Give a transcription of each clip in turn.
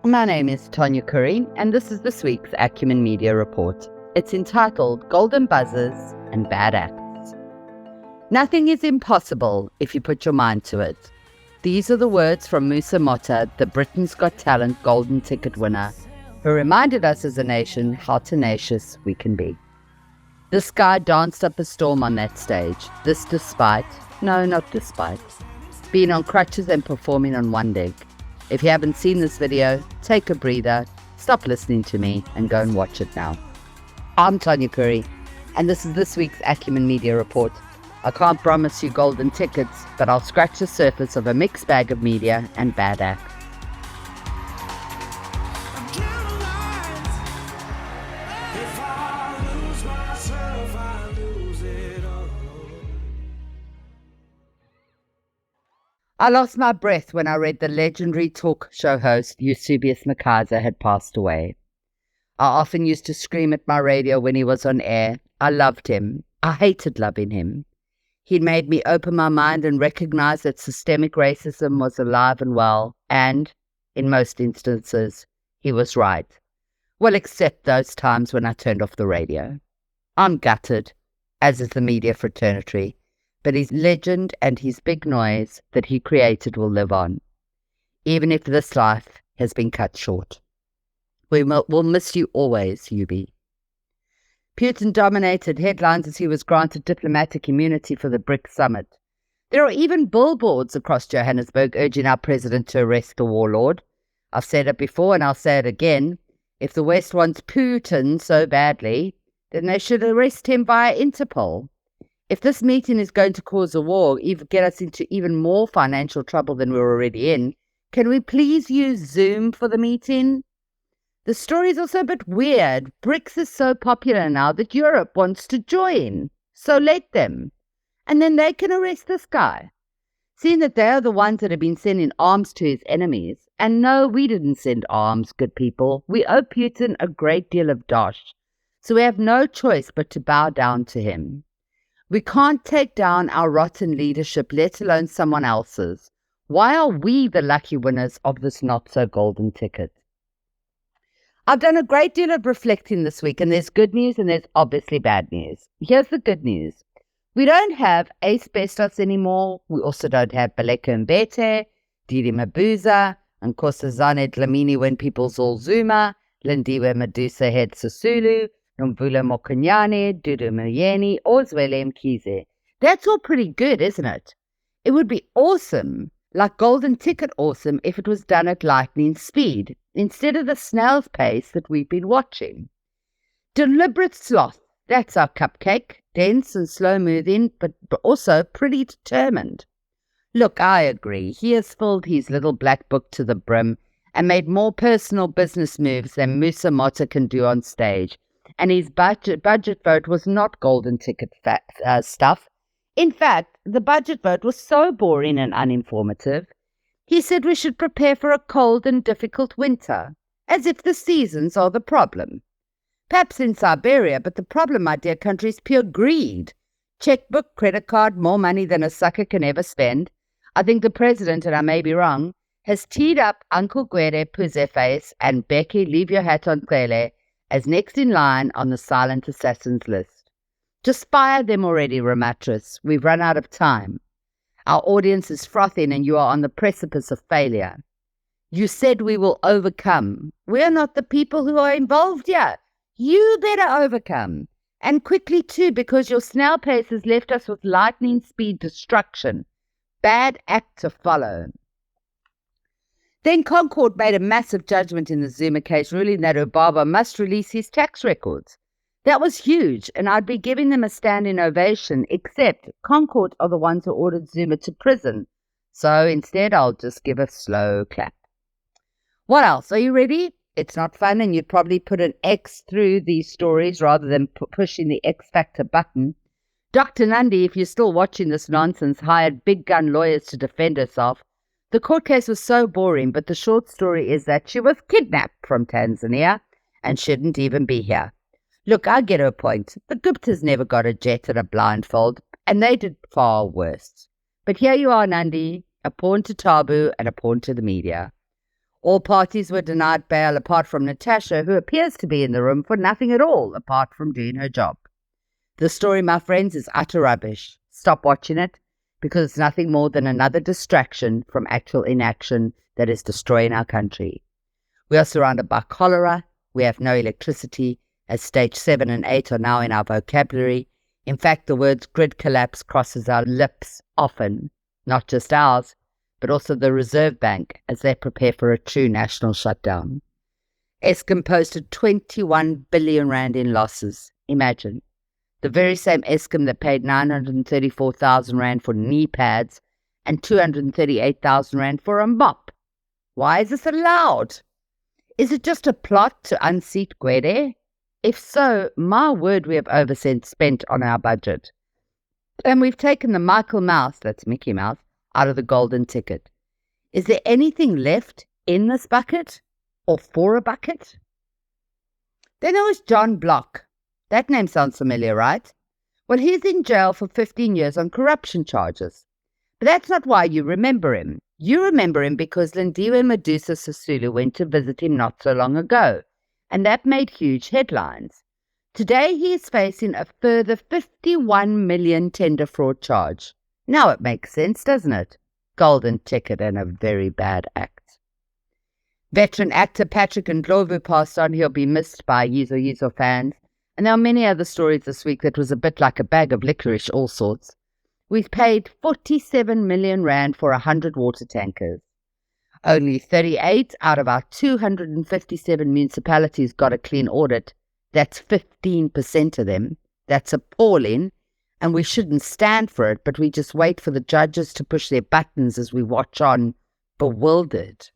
My name is Tanya Curry, and this is this week's Acumen Media Report. It's entitled Golden Buzzers and Bad Acts. Nothing is impossible if you put your mind to it. These are the words from Musa Motta, the Britain's Got Talent Golden Ticket winner, who reminded us as a nation how tenacious we can be. This guy danced up a storm on that stage, not despite, being on crutches and performing on one leg. If you haven't seen this video, take a breather, stop listening to me, and go and watch it now. I'm Tanya Curry, and this is this week's Acumen Media Report. I can't promise you golden tickets, but I'll scratch the surface of a mixed bag of media and bad acts. I lost my breath when I read the legendary talk show host Eusebius McKaiser had passed away. I often used to scream at my radio when he was on air. I loved him. I hated loving him. He'd made me open my mind and recognize that systemic racism was alive and well, and, in most instances, he was right. Well, except those times when I turned off the radio. I'm gutted, as is the media fraternity. But his legend and his big noise that he created will live on, even if this life has been cut short. We'll miss you always, Yubi. Putin dominated headlines as he was granted diplomatic immunity for the BRICS summit. There are even billboards across Johannesburg urging our president to arrest the warlord. I've said it before and I'll say it again. If the West wants Putin so badly, then they should arrest him via Interpol. If this meeting is going to cause a war, get us into even more financial trouble than we're already in, can we please use Zoom for the meeting? The story is also a bit weird. BRICS is so popular now that Europe wants to join. So let them. And then they can arrest this guy. Seeing that they are the ones that have been sending arms to his enemies. And no, we didn't send arms, good people. We owe Putin a great deal of dosh. So we have no choice but to bow down to him. We can't take down our rotten leadership, let alone someone else's. Why are we the lucky winners of this not-so-golden ticket? I've done a great deal of reflecting this week, and there's good news and there's obviously bad news. Here's the good news. We don't have asbestos anymore. We also don't have Baleka Mbete, Didi Mabuza, and Nkosazane Dlamini when people's all Zuma, Lindiwe Medusa Head Sisulu, Nomvula Mokunyane, Dudu Myeni, or Zwele Mkhize. That's all pretty good, isn't it? It would be awesome, like golden ticket awesome, if it was done at lightning speed, instead of the snail's pace that we've been watching. Deliberate sloth, that's our cupcake, dense and slow-moving, but also pretty determined. Look, I agree, he has filled his little black book to the brim and made more personal business moves than Musa Motta can do on stage. And his budget vote was not golden ticket stuff. In fact, the budget vote was so boring and uninformative. He said we should prepare for a cold and difficult winter, as if the seasons are the problem. Perhaps in Siberia, but the problem, my dear country, is pure greed. Checkbook, credit card, more money than a sucker can ever spend. I think the president, and I may be wrong, has teed up Uncle Gwede Puzeface and Becky Leave Your Hat on Cele as next in line on the silent assassins list. Just fire them already, Ramatris. We've run out of time. Our audience is frothing and you are on the precipice of failure. You said we will overcome. We are not the people who are involved here. You better overcome. And quickly too, because your snail pace has left us with lightning speed destruction. Bad act to follow. Then Concord made a massive judgment in the Zuma case, ruling that Obama must release his tax records. That was huge, and I'd be giving them a standing ovation, except Concord are the ones who ordered Zuma to prison. So instead, I'll just give a slow clap. What else? Are you ready? It's not fun, and you'd probably put an X through these stories rather than pushing the X Factor button. Dr. Nandi, if you're still watching this nonsense, hired big gun lawyers to defend herself. The court case was so boring, but the short story is that she was kidnapped from Tanzania and shouldn't even be here. Look, I get her point. The Guptas never got a jet and a blindfold, and they did far worse. But here you are, Nandi, a pawn to Tabu and a pawn to the media. All parties were denied bail apart from Natasha, who appears to be in the room for nothing at all apart from doing her job. The story, my friends, is utter rubbish. Stop watching it, because it's nothing more than another distraction from actual inaction that is destroying our country. We are surrounded by cholera. We have no electricity, as stage 7 and 8 are now in our vocabulary. In fact, the words grid collapse crosses our lips often, not just ours, but also the Reserve Bank as they prepare for a true national shutdown. Eskom posted 21 billion rand in losses. Imagine. The very same Eskom that paid 934,000 rand for knee pads and 238,000 rand for a mop. Why is this allowed? Is it just a plot to unseat Gwede? If so, my word, we have overspent on our budget. And we've taken the Michael Mouse, that's Mickey Mouse, out of the golden ticket. Is there anything left in this bucket or for a bucket? Then there was John Block. That name sounds familiar, right? Well, he's in jail for 15 years on corruption charges. But that's not why you remember him. You remember him because Lindiwe Medusa Sisulu went to visit him not so long ago, and that made huge headlines. Today he is facing a further 51 million tender fraud charge. Now it makes sense, doesn't it? Golden ticket and a very bad act. Veteran actor Patrick Ndlovu passed on. He'll be missed by Yizo Yizo fans. And there are many other stories this week that was a bit like a bag of licorice, all sorts. We've paid 47 million rand for 100 water tankers. Only 38 out of our 257 municipalities got a clean audit. That's 15% of them. That's appalling. And we shouldn't stand for it, but we just wait for the judges to push their buttons as we watch on, bewildered.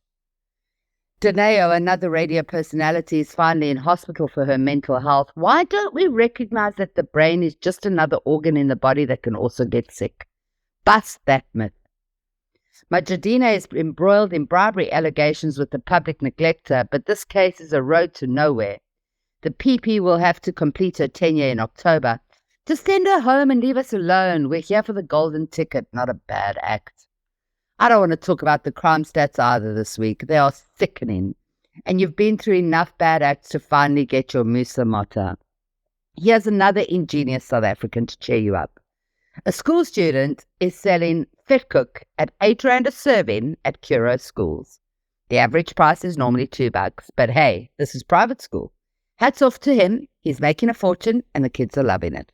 Daneo, another radio personality, is finally in hospital for her mental health. Why don't we recognize that the brain is just another organ in the body that can also get sick? Bust that myth. Majadina is embroiled in bribery allegations with the public neglector, but this case is a road to nowhere. The PP will have to complete her tenure in October. Just send her home and leave us alone. We're here for the golden ticket, not a bad act. I don't want to talk about the crime stats either this week. They are sickening. And you've been through enough bad acts to finally get your Musa Mota. Here's another ingenious South African to cheer you up. A school student is selling vetkoek at 8 rand a serving at Curro schools. The average price is normally $2, but hey, this is private school. Hats off to him. He's making a fortune and the kids are loving it.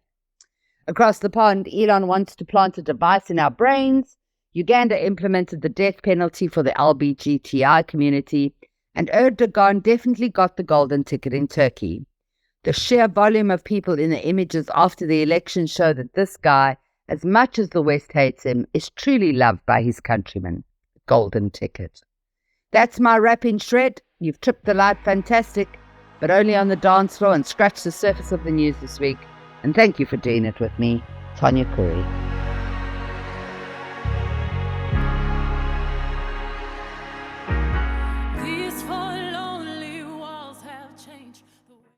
Across the pond, Elon wants to plant a device in our brains. Uganda implemented the death penalty for the LGBTI community, and Erdogan definitely got the golden ticket in Turkey. The sheer volume of people in the images after the election show that this guy, as much as the West hates him, is truly loved by his countrymen. Golden ticket. That's my rapping shred. You've tripped the light fantastic, but only on the dance floor and scratched the surface of the news this week. And thank you for doing it with me, Tanya Curry.